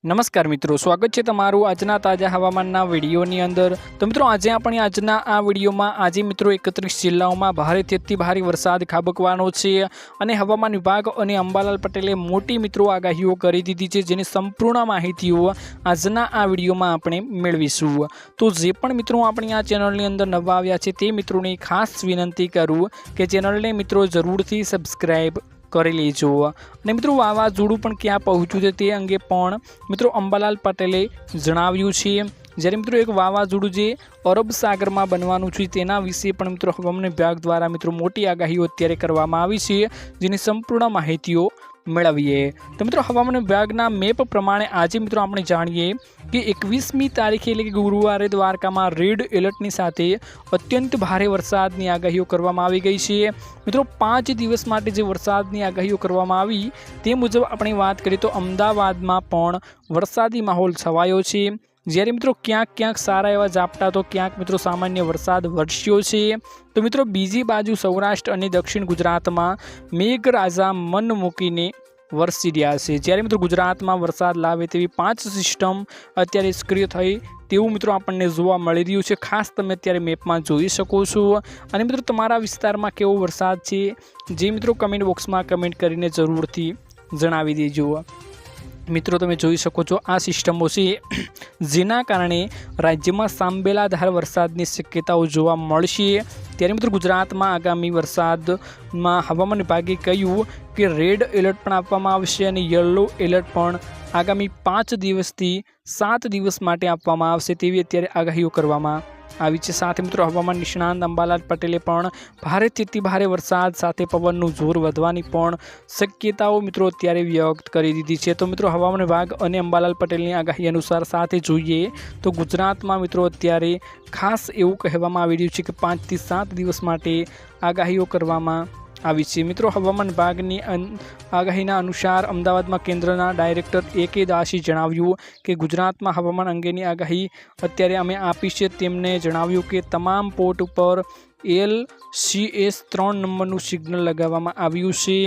नमस्कार मित्रों, स्वागत है तमारू आजना ताजा हवामानना विडियोनी अंदर। तो मित्रों आज अपने आजना आ विडियो में आज मित्रों 31 जिल्लाओं में भारेथी अति भारे वरसाद खाबकवानो छे अने हवामान विभाग और अंबालाल पटेले मोटी मित्रों आगाहीओ करी दीधी छे, जेनी संपूर्ण माहितीओ आजना आ विडियो में आपणे मेळवीशुं। तो जे पण मित्रों अपनी आ चेनलनी अंदर नवा आव्या छे ते मित्रोंने खास विनंती करूँ कि चेनलने मित्रों जरूरथी सब्सक्राइब करी लेजो। अने मित्रों वावाझोडुं पण क्यां पहोंच्युं छे ते अंगे पण मित्रों अंबालाल पटेले जणाव्युं छे। ज्यारे मित्रों एक वावाझोडुं जे अरब सागर में बनवानुं छे तेना विषे पण मित्रों हवामान विभाग द्वारा मित्रों मोटी आगाहीओ अत्यारे करवामां आवी छे, जेनी संपूर्ण माहितीओ मेळवीए। तो मित्रों हवामान विभागना मेप प्रमाणे आज मित्रों आपणे जाणीए कि 21मी तारीखे एटले कि गुरुवारे द्वारकामां रेड एलर्टनी साथे अत्यंत भारे वरसादनी आगाहीओ करवामां आवी गई छे। मित्रों 5 दिवस माटे जे वरसादनी आगाहीओ करवामां आवी ते मुजब आपणे वात करीए तो अमदावादमां पण वरसादी माहोल छवायो छे। ज्यारे मित्रों क्यांक क्यांक सारा एवा झापटा तो क्यांक मित्रों सामान्य वरसाद वरस्यो छे। तो मित्रों बीजी बाजू सौराष्ट्र और दक्षिण गुजरात में मेघराजा मन मूकीने वरसी रह्या छे। ज्यारे मित्रों गुजरात में वरसाद लावे तेवी 5 सिस्टम अत्यारे सक्रिय थई तेवुं मित्रों आपणे जोवा मळी रह्युं छे। खास तमे अत्यारे मेप में जोई शको छो। अने मित्रों तमारा विस्तार में केवो वरसाद छे जे मित्रों कमेंट बॉक्स में कमेंट करीने जरूरथी जणावी देजो। मित्रों तमे जोई शको छो आ सिस्टमो छे जेना कारणे राज्यमां सांबेलाधार वरसादनी शक्यताओ जोवा मळशे। त्यारे मित्रों गुजरात में आगामी वरसाद में हवामान विभागे कह्युं कि रेड एलर्ट पण आपवामां आवशे अने येलो एलर्ट पण आगामी 5 दिवसथी 7 दिवस माटे आपवामां आवशे तेवी अत्यारे आगाहीओ करवामां आवी छे। साथ मित्रों हवामान निष्णात अंबालाल पटेले पण भारेथी अति भारे वरसाद साथे पवननुं जोर वधवानी पण शक्यताओ मित्रों अत्यारे व्यक्त करी दीधी छे। तो मित्रों हवामान विभाग और अंबालाल पटेलनी आगाही अनुसार साथे जोईए तो गुजरात में मित्रों अत्यारे खास एवुं कहेवामां आवी रह्युं छे कि 5 થી 7 दिवस माटे आगाहीओ करवामां आवी छे। मित्रों हवामान विभागनी आगाहीना अनुसार अमदावाद में केन्द्रना डायरेक्टर ए.के. दासे जणाव्युं कि गुजरात में हवामान अंगेनी आगाही अत्यारे अमे आपी छे। तेमणे जणाव्युं कि तमाम पोर्ट पर LCS 3 नंबरનું सिग्नल लगाववामां आव्युं छे।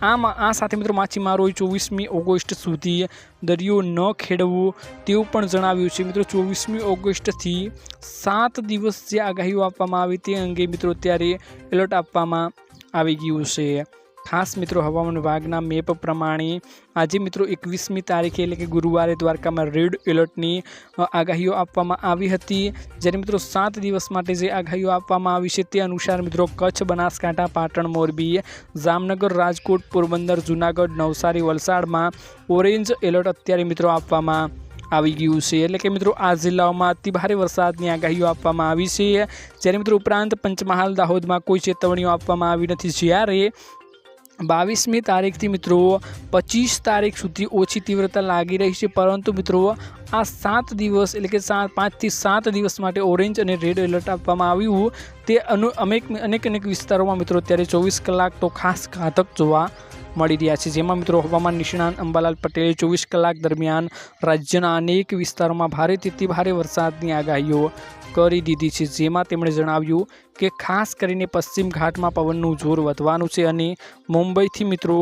आ साथे मित्रों माछीमारोए 24मी ऑगस्ट सुधी दरियो न खेडवो तेवुं पण जणाव्युं छे। मित्रों 24मी ऑगस्टथी 7 दिवस जे आगाहीओ आपवामां आवी ते अंगे मित्रों त्यारे एलर्ट आपवामां આવી ગયું છે। खास मित्रों हवामान विभागना मेप प्रमाणे आज मित्रों 21मी तारीखे एटले कि गुरुवारे द्वारका में रेड एलर्टनी आगाहीओ आपवामां आवी हती। ज्यारे मित्रों 7 दिवस माटे जे आगाहीओ आपवामां आवी छे ते अनुसार मित्रों कच्छ, बनासकांठा, पाटण, मोरबी, जामनगर, राजकोट, पोरबंदर, जूनागढ़, नवसारी, वलसाड में ऑरेंज एलर्ट अत्यारे मित्रों आपवामां આવી ગયું છે। એટલે કે મિત્રો આ જિલ્લાઓમાં અતિ ભારે વરસાદની આગાહીઓ આપવામાં આવી છે। જ્યારે મિત્રો ઉપરાંત પંચમહાલ, દાહોદમાં કોઈ ચેતવણીઓ આપવામાં આવી નથી। જ્યારે 22મી તારીખથી મિત્રો 25 તારીખ સુધી ઓછી तीव्रता લાગી રહી છે, પરંતુ મિત્રો આ 7 દિવસ એટલે કે 5 થી 7 દિવસ માટે ઓરેન્જ અને રેડ એલર્ટ આપવામાં આવ્યું તે અનેક વિસ્તારોમાં મિત્રો અત્યારે 24 કલાક તો ખાસ ઘાતક જોવા મળી રહ્યા છે। જેમાં મિત્રો હવામાન નિષ્ણાત અંબાલાલ પટેલે 24 કલાક દરમિયાન રાજ્યના અનેક વિસ્તારોમાં ભારેથી અતિ ભારે વરસાદની આગાહીઓ કરી દીધી છે। જેમાં તેમણે જણાવ્યું કે ખાસ કરીને પશ્ચિમ ઘાટમાં પવનનું જોર વધવાનું છે અને મુંબઈથી મિત્રો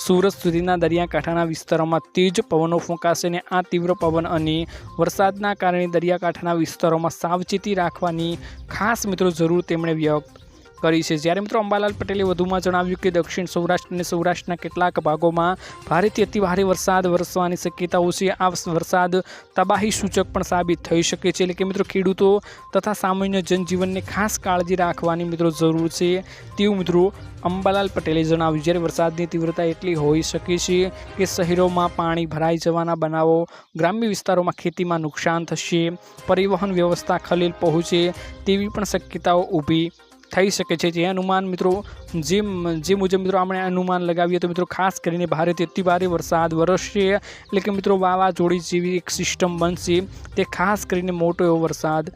સુરત સુધીના દરિયાકાંઠાના વિસ્તારોમાં તેજ પવનો ફૂંકાશે અને આ તીવ્ર પવન અને વરસાદના કારણે દરિયાકાંઠાના વિસ્તારોમાં સાવચેતી રાખવાની ખાસ મિત્રો જરૂર તેમણે વ્યક્ત કરી છે। જ્યારે મિત્રો અંબાલાલ પટેલે વધુમાં જણાવ્યું કે દક્ષિણ સૌરાષ્ટ્ર અને સૌરાષ્ટ્રના કેટલાક ભાગોમાં ભારેથી અતિ ભારે વરસાદ વરસવાની શક્યતાઓ છે। આ વરસાદ તબાહી સૂચક પણ સાબિત થઈ શકે છે। એટલે કે મિત્રો ખેડૂતો તથા સામાન્ય જનજીવનને ખાસ કાળજી રાખવાની મિત્રો જરૂર છે તેવું મિત્રો અંબાલાલ પટેલે જણાવ્યું। જ્યારે વરસાદની તીવ્રતા એટલી હોઈ શકે છે કે શહેરોમાં પાણી ભરાઈ જવાના બનાવો, ગ્રામ્ય વિસ્તારોમાં ખેતીમાં નુકસાન થશે, પરિવહન વ્યવસ્થા ખલેલ પહોંચે તેવી પણ શક્યતાઓ ઊભી થઈ શકે છે। જે અનુમાન મિત્રો જે મુજબ મિત્રો આપણે અનુમાન લગાવીએ તો મિત્રો ખાસ કરીને ભારેથી અતિ ભારે વરસાદ વરસશે। એટલે કે મિત્રો વાવાઝોડી જેવી એક સિસ્ટમ બનશે તે ખાસ કરીને મોટો એવો વરસાદ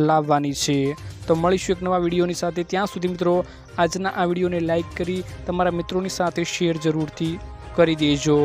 લાવવાની છે। તો મળીશું એક નવા વિડીયોની સાથે। ત્યાં સુધી મિત્રો આજના આ વિડીયોને લાઇક કરી તમારા મિત્રોની સાથે શેર જરૂરથી કરી દેજો।